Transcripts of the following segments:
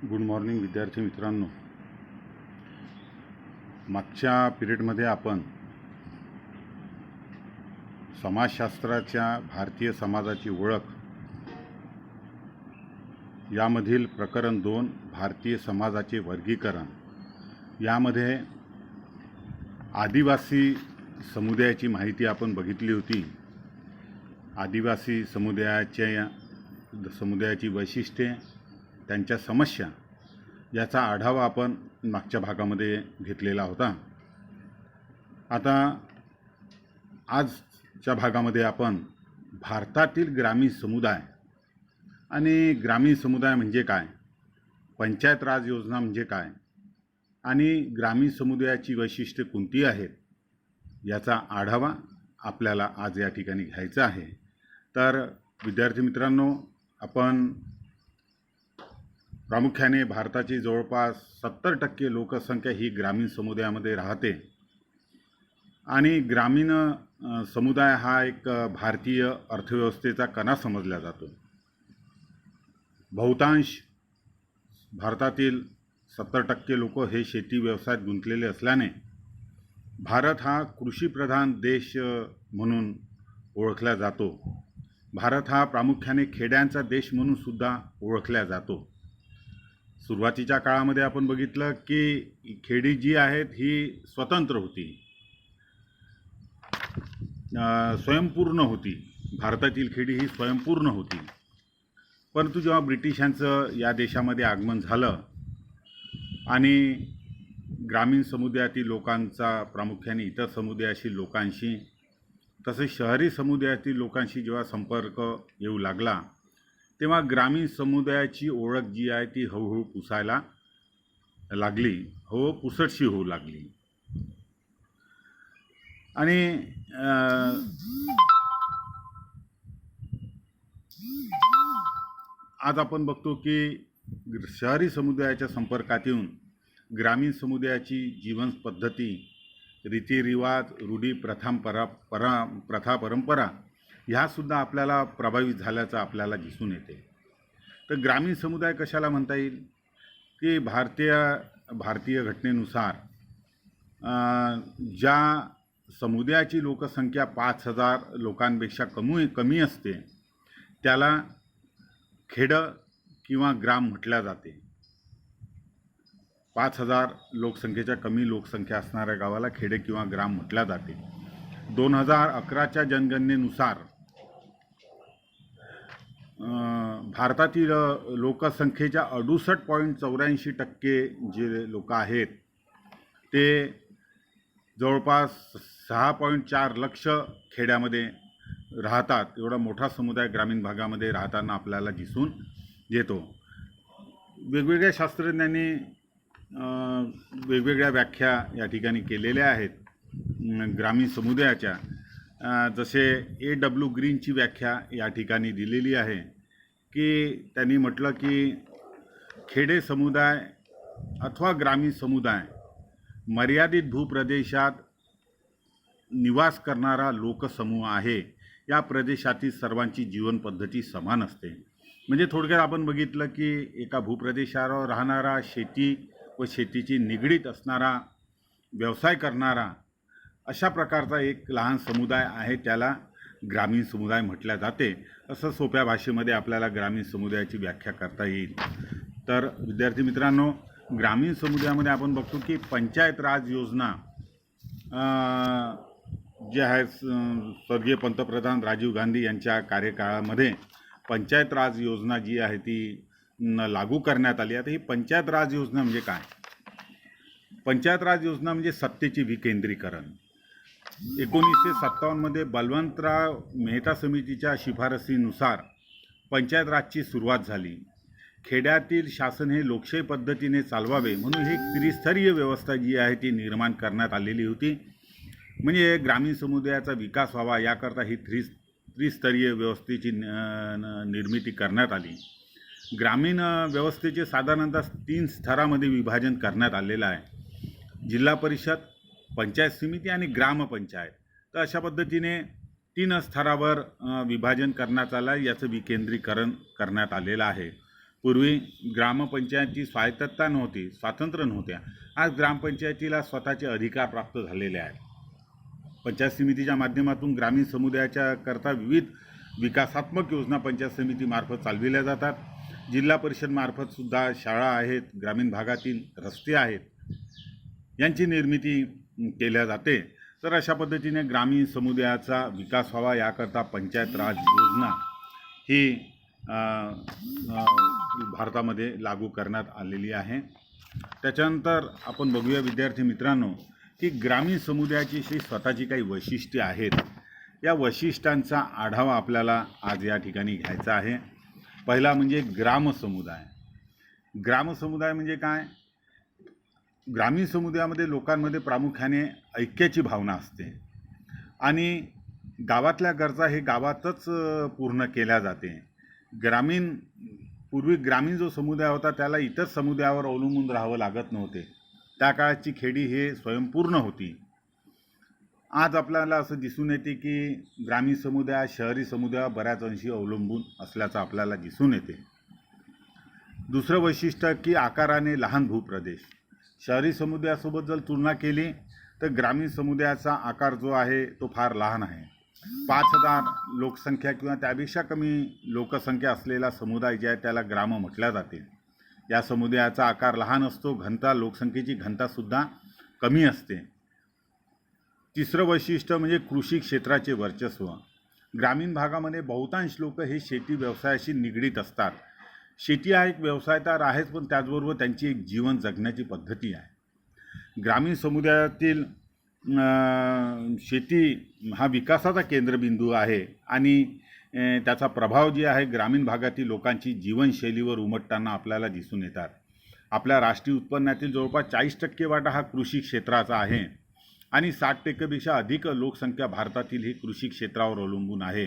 Good morning विद्यार्थी मित्रांनो. मागच्या पिरियडमध्ये आपण समाजशास्त्राच्या भारतीय समाजाची ओळख यामधील प्रकरण 2 भारतीय समाजाचे वर्गीकरण यामध्ये आदिवासी समुदायाची माहिती आपण बघितली होती. आदिवासी समुदायाची वैशिष्ट्ये, त्यांच्या समस्या याचा आढावा आपण मागच्या भागामध्ये घेतलेला होता. आता आजच्या भागामध्ये आपण भारतातील ग्रामीण समुदाय आणि ग्रामीण समुदाय म्हणजे काय, पंचायत राज योजना म्हणजे काय आणि ग्रामीण समुदायाची वैशिष्ट्ये कोणती आहेत याचा आढावा आपल्याला आज या ठिकाणी घ्यायचा आहे. तर विद्यार्थी मित्रांनो, आपण प्रामुख्याने भारताची जवळपास 70% लोकसंख्या ही ग्रामीण समुदायामध्ये राहते आणि ग्रामीण समुदाय हा एक भारतीय अर्थव्यवस्थेचा कणा समजला जातो. बहुतांश भारतातील 70% लोक हे शेती व्यवसायात गुंतलेले असल्याने भारत हा कृषीप्रधान देश म्हणून ओळखला जातो. भारत हा प्रामुख्याने खेड्यांचा देश म्हणून सुद्धा ओळखला जातो. सुरुवातीच्या काळामध्ये आपण बघितलं की खेडी जी आहेत ही स्वतंत्र होती, स्वयंपूर्ण होती. भारतातील खेडी ही स्वयंपूर्ण होती. परंतु जेव्हा ब्रिटिशांचं या देशामध्ये आगमन झालं आणि ग्रामीण समुदायातील लोकांचा प्रामुख्याने इतर समुदायाशी लोकांशी तसेच शहरी समुदायातील लोकांशी जेव्हा संपर्क येऊ लागला तेव्हा ग्रामीण समुदायाची ओळख जी आहे ती हळूहळू पुसायला लागली, पुसटशी होऊ लागली. आणि आज आपण बघतो की शहरी समुदायाच्या संपर्कात येऊन ग्रामीण समुदायाची जीवन पद्धती, रीतिरिवाज, रूढी, प्रथा परंपरा ह्यासुद्धा आपल्याला प्रभावित झाल्याचं आपल्याला दिसून येते. तर ग्रामीण समुदाय कशाला म्हणता येईल की भारतीय घटनेनुसार ज्या समुदायाची लोकसंख्या 5,000 लोकांपेक्षा कमी असते त्याला खेडं किंवा ग्राम म्हटल्या जाते. 5,000 लोकसंख्येच्या कमी लोकसंख्या असणाऱ्या गावाला खेडे किंवा ग्राम म्हटल्या जाते. 2011च्या जनगणनेनुसार भारतातील लोकसंख्येच्या 68.84% जे लोक आहेत ते जवळपास 6.4 लक्ष खेड्यामध्ये राहतात. एवढा मोठा समुदाय ग्रामीण भागामध्ये राहताना आपल्याला दिसून येतो. वेगवेगळ्या शास्त्रज्ञांनी वेगवेगळ्या व्याख्या या ठिकाणी केलेल्या आहेत ग्रामीण समुदायाच्या. जसे A.W. ग्रीनची व्याख्या या ठिकाणी दिलेली आहे की त्यांनी म्हटलं की खेडे समुदाय अथवा ग्रामीण समुदाय मर्यादित भूप्रदेशात निवास करणारा लोकसमूह आहे. या प्रदेशातील सर्वांची जीवन पद्धती समान असते. म्हणजे थोडक्यात आपण बघितलं की एका भूप्रदेशावर राहणारा, शेती व शेतीची निगडीत असणारा, व्यवसाय करणारा अशा प्रकारचा एक लहान समुदाय आहे, त्याला ग्रामीण समुदाय म्हटल्या जाते. असं सोप्या भाषेमध्ये आपल्याला ग्रामीण समुदायाची व्याख्या करता येईल. तर विद्यार्थी मित्रांनो, ग्रामीण समुदायामध्ये आपण बघतो की पंचायत राज योजना जे आहे स्वर्गीय पंतप्रधान राजीव गांधी यांच्या कार्यकाळामध्ये पंचायत राज योजना जी आहे ती लागू करण्यात आली. आता ही पंचायत राज योजना म्हणजे काय? पंचायत राज योजना म्हणजे सत्तेचे विकेंद्रीकरण. 1957 मध्ये बलवंतराव मेहता समितीच्या शिफारसीनुसार पंचायत राजची सुरुवात झाली. खेड्यातील शासन हे लोकशाही पद्धतीने चालवावे म्हणून ही त्रिस्तरीय व्यवस्था जी आहे ती निर्माण करण्यात आलेली होती. म्हणजे ग्रामीण समुदायाचा विकास व्हावा याकरता ही त्रिस्तरीय व्यवस्थेची निर्मिती करण्यात आली. ग्रामीण व्यवस्थेचे साधारणतः 3 स्तरामध्ये विभाजन करण्यात आलेलं आहे: जिल्हा परिषद, पंचायत समिती आणि ग्रामपंचायत. तर अशा पद्धतीने 3 स्तरावर विभाजन करण्यात आलं, याचं विकेंद्रीकरण करण्यात आलेलं आहे. पूर्वी ग्रामपंचायती स्वायत्तता नव्हती, स्वातंत्र्य नव्हत्या. आज ग्रामपंचायतीला स्वतःचे अधिकार प्राप्त झालेले आहेत. पंचायत समितीच्या माध्यमातून ग्रामीण समुदायाच्या करता विविध विकासात्मक योजना पंचायत समितीमार्फत चालविल्या जातात. जिल्हा परिषदमार्फत सुद्धा शाळा आहेत, ग्रामीण भागातील रस्ते आहेत, यांची निर्मिती केल्या जाते. तर अशा पद्धतीने ग्रामीण समुदायाचा विकास व्हावा याकरता पंचायत राज योजना ही भारतामध्ये लागू करण्यात आलेली आहे. त्याच्यानंतर आपण बघूया विद्यार्थी मित्रांनो की ग्रामीण समुदायाची अशी स्वतःची काही वैशिष्ट्ये आहेत. या वैशिष्ट्यांचा आढावा आपल्याला आज या ठिकाणी घ्यायचा आहे. पहिला म्हणजे ग्रामसमुदाय. ग्रामसमुदाय म्हणजे काय? ग्रामीण समुदायामध्ये लोकांमध्ये प्रामुख्याने ऐक्याची भावना असते आणि गावातल्या गरजा हे गावातच पूर्ण केल्या जाते. पूर्वी ग्रामीण जो समुदाय होता त्याला इतर समुदायावर अवलंबून राहावं लागत नव्हते. त्या काळाची खेडी हे स्वयंपूर्ण होती. आज आपल्याला असं दिसून येते की ग्रामीण समुदाय शहरी समुदायावर बऱ्याच अंशी अवलंबून असल्याचं आपल्याला दिसून येते. दुसरं वैशिष्ट्य की आकाराने लहान भूप्रदेश. शहरी समुदायासोबत जर तुलना केली तर ग्रामीण समुदायाचा आकार जो आहे तो फार लहान आहे. 5,000 लोकसंख्या किंवा त्यापेक्षा कमी लोकसंख्या असलेला समुदाय जे आहे त्याला ग्राम म्हटल्या जाते. या समुदायाचा आकार लहान असतो, घनता लोकसंख्येची घनतासुद्धा कमी असते. तिसरं वैशिष्ट्य म्हणजे कृषी क्षेत्राचे वर्चस्व. ग्रामीण भागामध्ये बहुतांश लोक हे शेती व्यवसायाशी निगडीत असतात. शेती हा एक व्यवसाय तर आहेच, पण त्याचबरोबर त्यांची एक जीवन जगण्याची पद्धती आहे. ग्रामीण समुदायातील शेती हा विकासाचा केंद्रबिंदू आहे आणि त्याचा प्रभाव जे आहे ग्रामीण भागातील लोकांची जीवनशैलीवर उमटताना आपल्याला दिसून येतात. आपल्या राष्ट्रीय उत्पन्नातील जवळपास 40% वाटा हा कृषी क्षेत्राचा आहे आणि 60%पेक्षा अधिक लोकसंख्या भारतातील ही कृषी क्षेत्रावर अवलंबून आहे.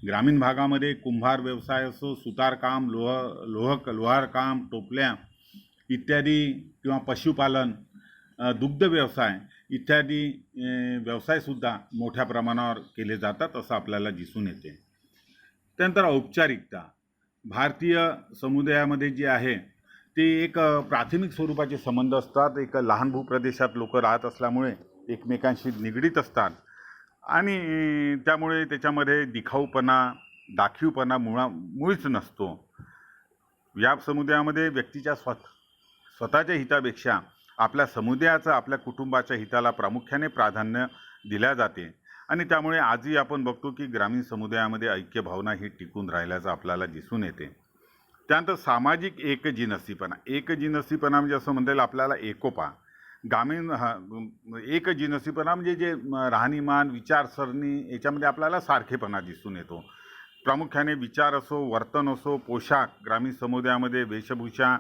ग्रामीण भागामध्ये कुंभार व्यवसाय असो, सुतारकाम, लोहारकाम, टोपल्या इत्यादी किंवा पशुपालन, दुग्ध व्यवसाय इत्यादी व्यवसायसुद्धा मोठ्या प्रमाणावर केले जातात असं आपल्याला दिसून येते. त्यानंतर औपचारिकता. भारतीय समुदायामध्ये जे आहे ते एक प्राथमिक स्वरूपाचे संबंध असतात. एक लहान भूप्रदेशात लोक राहत असल्यामुळे एकमेकांशी निगडीत असतात आणि त्यामुळे त्याच्यामध्ये दिखाऊपणा, दाखीवपणा मुळीच नसतो. या समुदायामध्ये व्यक्तीच्या स्वतःच्या हितापेक्षा आपल्या समुदायाचं, आपल्या कुटुंबाच्या हिताला प्रामुख्याने प्राधान्य दिल्या जाते आणि त्यामुळे आजही आपण बघतो की ग्रामीण समुदायामध्ये ऐक्य भावना ही टिकून राहिल्याचं आपल्याला दिसून येते. त्यानंतर सामाजिक एकजिनसीपणा म्हणजे असं म्हणता येईल आपल्याला एकोपा. ग्रामीण एकजिनसीपणा म्हणजे जे राहणीमान, विचारसरणी याच्यामध्ये आपल्याला सारखेपणा दिसून येतो. प्रामुख्याने विचार असो, वर्तन असो, पोशाख, ग्रामीण समुदायामध्ये वेशभूषा,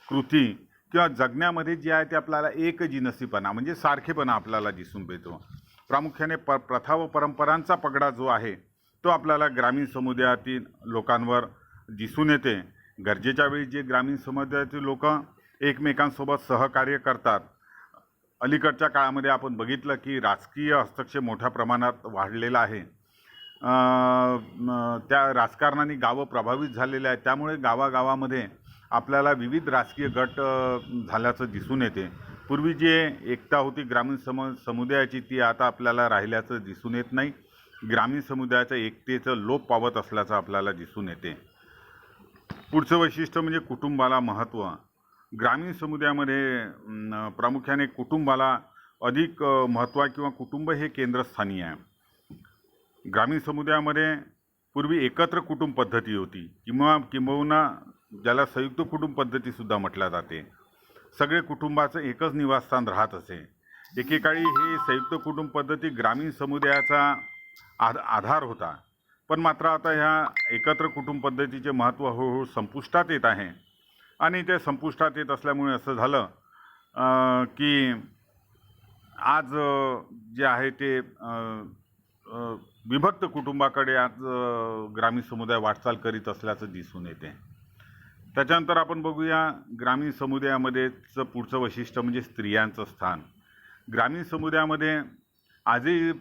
कृती किंवा जगण्यामध्ये जे आहे ते आपल्याला एकजिनसीपणा म्हणजे सारखेपणा आपल्याला दिसून येतो. प्रामुख्याने प्रथा व परंपरांचा पगडा जो आहे तो आपल्याला ग्रामीण समुदायातील लोकांवर दिसून येते. गरजेच्या वेळी जे ग्रामीण समुदायातील लोक एकमेकांसोबत सहकार्य करतात. अलीकडच्या काळामध्ये आपण बघितलं की राजकीय हस्तक्षेप मोठ्या प्रमाणात वाढलेला आहे. त्या राजकारणाने गावं प्रभावित झालेले आहेत. त्यामुळे गावागावामध्ये आपल्याला विविध राजकीय गट झाल्याचं दिसून येते. पूर्वी जे एकता होती ग्रामीण समुदायाची ती आता आपल्याला राहिल्याचं दिसून येत नाही. ग्रामीण समुदायाच्या एकतेचं लोप पावत असल्याचं आपल्याला दिसून येते. पुढचं वैशिष्ट्य म्हणजे कुटुंबाला महत्त्व. ग्रामीण समुदायामध्ये प्रामुख्याने कुटुंबाला अधिक महत्त्व आहे किंवा कुटुंब हे केंद्रस्थानी आहे. ग्रामीण समुदायामध्ये पूर्वी एकत्र कुटुंब पद्धती होती किंबहुना ज्याला संयुक्त कुटुंब पद्धतीसुद्धा म्हटल्या जाते. सगळे कुटुंबाचं एकच निवासस्थान राहत असे. एकेकाळी ही संयुक्त कुटुंब पद्धती ग्रामीण समुदायाचा आधार होता, पण मात्र आता ह्या एकत्र कुटुंब पद्धतीचे महत्त्व हळूहळू संपुष्टात येत आहे आणि ते संपुष्टात येत असल्यामुळे असं झालं की आज जे आहे ते विभक्त कुटुंबाकडे आज ग्रामीण समुदाय वाटचाल करीत असल्याचं दिसून येते. त्याच्यानंतर आपण बघूया ग्रामीण समुदायामध्येच पुढचं वैशिष्ट्य म्हणजे स्त्रियांचं स्थान. ग्रामीण समुदायामध्ये आजही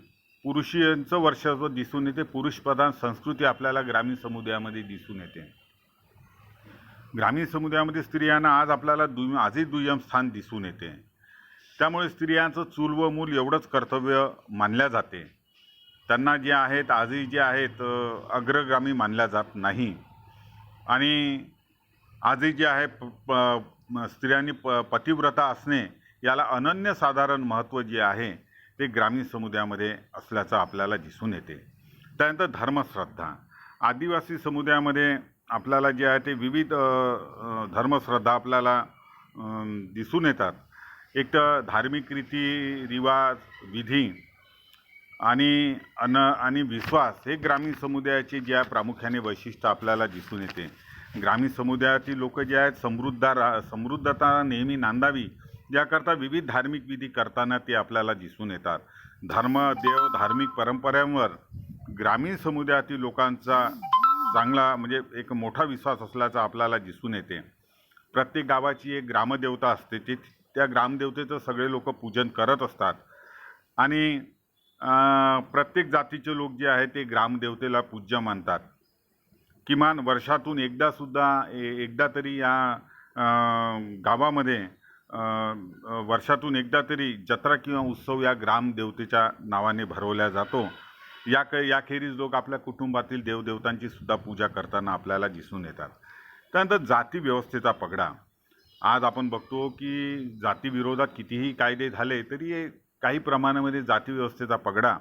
पुरुषांचं वर्चस्व दिसून येते. पुरुषप्रधान संस्कृती आपल्याला ग्रामीण समुदायामध्ये दिसून येते. ग्रामीण समुदायामध्ये स्त्रियांना आज आपल्याला आजही दुय्यम स्थान दिसून येते. त्यामुळे स्त्रियांचं चूल व मूल एवढंच कर्तव्य मानल्या जाते. त्यांना जे आहेत आजही जे आहेत अग्रगामी मानल्या जात नाही. आणि आजही जे आहे स्त्रियांनी पतिव्रता असणे याला अनन्यसाधारण महत्त्व जे आहे ते ग्रामीण समुदायामध्ये असल्याचं आपल्याला दिसून येते. त्यानंतर धर्मश्रद्धा. आदिवासी समुदायामध्ये आपल्याला जे आहे ते विविध धर्मश्रद्धा आपल्याला दिसून येतात. एक तर धार्मिक रीती रिवाज विधी आणि विश्वास हे ग्रामीण समुदायाचे जे आहे प्रामुख्याने वैशिष्ट्य आपल्याला दिसून येते. ग्रामीण समुदायातील लोक जे आहेत समृद्धता नेहमी नांदावी याकरता विविध धार्मिक विधी करताना ते आपल्याला दिसून येतात. देव धार्मिक परंपरांवर ग्रामीण समुदायातील लोकांचा चांगला म्हणजे एक मोठा विश्वास असल्याचा आपल्याला दिसून येते. प्रत्येक गावाची एक ग्रामदेवता असते. त्या ग्रामदेवतेचं सगळे लोक पूजन करत असतात. आणि प्रत्येक जातीचे लोक जे आहेत ते ग्रामदेवतेला पूज्य मानतात. किमान वर्षातून एकदा तरी या गावामध्ये वर्षातून एकदा तरी जत्रा किंवा उत्सव या ग्रामदेवतेच्या नावाने भरवला जातो. याखेरीज लोक आपल्या कुटुंबातील देवदेवतांची सुद्धा पूजा करताना आपल्याला दिसून येतात. त्यानंतर जाती व्यवस्थेचा पगडा. आज आपण बघतो की जातीविरोधात कितीही कायदे झाले तरी काही प्रमाणामध्ये जाती व्यवस्थेचा पगडा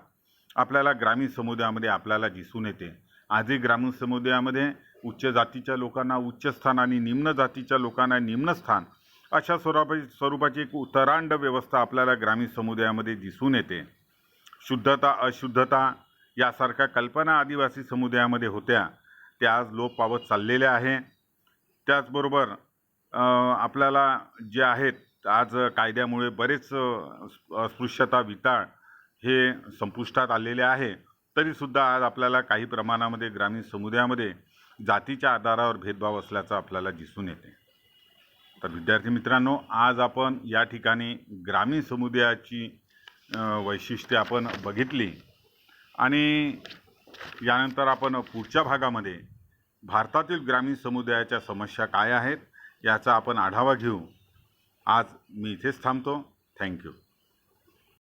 आपल्याला ग्रामीण समुदायामध्ये आपल्याला दिसून येते. आजही ग्रामीण समुदायामध्ये उच्च जातीच्या लोकांना उच्च स्थान आणि निम्न जातीच्या लोकांना निम्न स्थान अशा स्वरूपाची एक उतरांड व्यवस्था आपल्याला ग्रामीण समुदायामध्ये दिसून येते. शुद्धता अशुद्धता यासारख्या कल्पना आदिवासी समुदायामध्ये होत्या त्या आज लोप पावत चाललेल्या आहे. त्याचबरोबर आपल्याला जे आहेत आज कायद्यामुळे बरेच अस्पृश्यता विटाळ हे संपुष्टात आलेले आहे. तरीसुद्धा आज आपल्याला काही प्रमाणामध्ये ग्रामीण समुदायामध्ये जातीच्या आधारावर भेदभाव असल्याचं आपल्याला दिसून येते. तर विद्यार्थी मित्रांनो, आज आपण या ठिकाणी ग्रामीण समुदायाची वैशिष्ट्ये आपण बघितली आणि यानंतर आपण पुढच्या भागामध्ये भारतातील ग्रामीण समुदायाच्या समस्या काय आहेत याचा आपण आढावा घेऊ. आज मी इथेच थांबतो. थँक्यू.